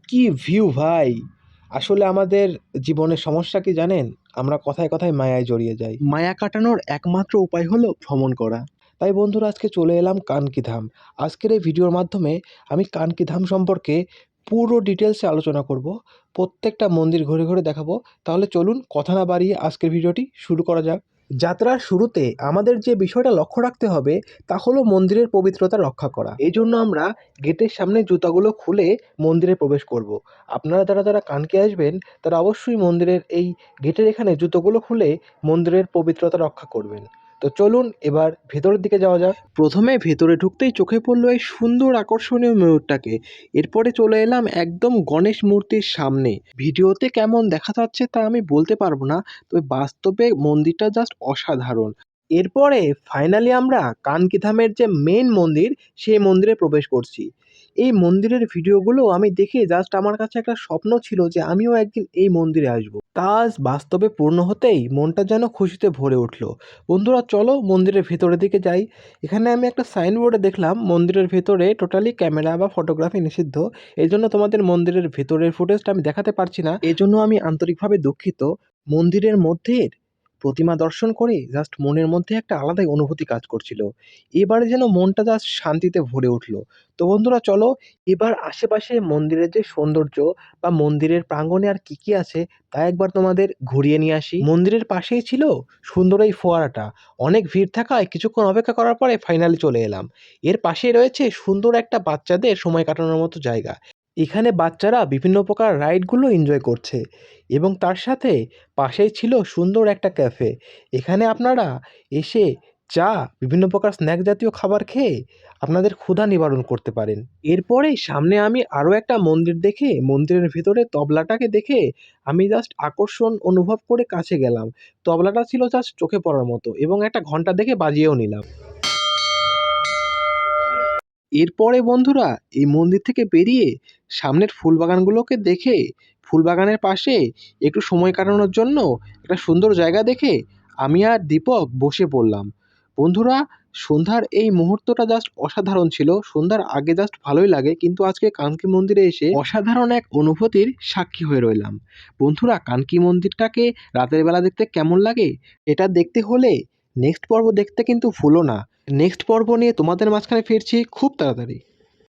কি ভিউ ভাই! আসলে আমাদের জীবনের সমস্যা কি জানেন? আমরা কথায়, কথায় মায়ায় জড়িয়ে যাই। মায়া কাটানোর একমাত্র উপায় হলো ভ্রমণ করা। তাই বন্ধুরা আজকে চলে এলাম কানকি ধাম। আজকের এই ভিডিওর মাধ্যমে আমি কানকি ধাম সম্পর্কে পুরো ডিটেইলসে আলোচনা করব। প্রত্যেকটা মন্দির ঘুরে, ঘুরে দেখাবো। তাহলে চলুন কথা না বাড়িয়ে আজকের ভিডিওটি শুরু করা যাক। যাত্রার শুরুতে আমাদের যে বিষয়টা লক্ষ্য রাখতে হবে তা হলো মন্দিরের পবিত্রতা রক্ষা করা। এই জন্য আমরা গেটের সামনে জুতাগুলো খুলে মন্দিরে প্রবেশ করব। আপনারা যারা কানকে আসবেন তারা অবশ্যই মন্দিরের এই গেটের এখানে জুতোগুলো খুলে মন্দিরের পবিত্রতা রক্ষা করবেন। তো চলুন এবার ভেতরের দিকে যাওয়া যাক। প্রথমে ভেতরে ঢুকতেই চোখে পড়লো এই সুন্দর আকর্ষণীয় ময়ূরটাকে। এরপরে চলে এলাম একদম গণেশ মূর্তির সামনে। ভিডিওতে কেমন দেখা যাচ্ছে তা আমি বলতে পারবো না, তবে বাস্তবে মন্দিরটা জাস্ট অসাধারণ। এরপরে ফাইনালি আমরা কানকি ধামের যে মেইন মন্দির সেই মন্দিরে প্রবেশ করছি। এই মন্দিরের ভিডিওগুলো আমি দেখে জাস্ট আমার কাছে একটা স্বপ্ন ছিল যে আমিও একদিন এই মন্দিরে আসবো। তা আজ বাস্তবে পূর্ণ হতেই মনটা যেন খুশিতে ভরে উঠলো। বন্ধুরা চলো মন্দিরের ভেতরের দিকে যাই। এখানে আমি একটা সাইনবোর্ডে দেখলাম মন্দিরের ভেতরে টোটালি ক্যামেরা বা ফটোগ্রাফি নিষিদ্ধ। এই জন্য তোমাদের মন্দিরের ভেতরের ফুটেজটা আমি দেখাতে পারছি না। এজন্য আমি আন্তরিকভাবে দুঃখিত। মন্দিরের মধ্যে প্রতিমা দর্শন করে জাস্ট মনের মধ্যে একটা আলাদাই অনুভূতি কাজ করছিল। এবারে যেন মনটা জাস্ট শান্তিতে ভরে উঠলো। তো বন্ধুরা চলো এবার আশেপাশে মন্দিরের যে সৌন্দর্য বা মন্দিরের প্রাঙ্গণে আর কি, কি আছে তা একবার তোমাদের ঘুরিয়ে নিয়ে আসি। মন্দিরের পাশেই ছিল সুন্দর এই ফোয়ারাটা। অনেক ভিড় থাকায় কিছুক্ষণ অপেক্ষা করার পরে ফাইনালি চলে এলাম। এর পাশেই রয়েছে সুন্দর একটা বাচ্চাদের সময় কাটানোর মতো জায়গা। এখানে বাচ্চারা বিভিন্ন প্রকার রাইডগুলো এনজয় করছে এবং তার সাথে পাশেই ছিল সুন্দর একটা ক্যাফে। এখানে আপনারা এসে চা, বিভিন্ন প্রকার স্ন্যাক জাতীয় খাবার খেয়ে আপনাদের ক্ষুধা নিবারণ করতে পারেন। এরপরেই সামনে আমি আরও একটা মন্দির দেখে মন্দিরের ভিতরে তবলাটাকে দেখে আমি জাস্ট আকর্ষণ অনুভব করে কাছে গেলাম। তবলাটা ছিল জাস্ট চোখে পড়ার মতো এবং একটা ঘন্টা দেখে বাজিয়েও নিলাম। এরপরে বন্ধুরা এই মন্দির থেকে বেরিয়ে সামনের ফুলবাগানগুলোকে দেখে ফুলবাগানের পাশে একটু সময় কাটানোর জন্য একটা সুন্দর জায়গা দেখে আমি আর দীপক বসে পড়লাম। বন্ধুরা সন্ধ্যার এই মুহূর্তটা জাস্ট অসাধারণ ছিল। সন্ধ্যার আগে জাস্ট ভালোই লাগে, কিন্তু আজকে কানকি মন্দিরে এসে অসাধারণ এক অনুভূতির সাক্ষী হয়ে রইলাম। বন্ধুরা কানকি মন্দিরটাকে রাতের বেলা দেখতে কেমন লাগে এটা দেখতে হলে নেক্সট পর্ব দেখতে কিন্তু ভুলো না। নেক্সট পর্ব নিয়ে তোমাদের মাঝখানে ফিরছি খুব তাড়াতাড়ি।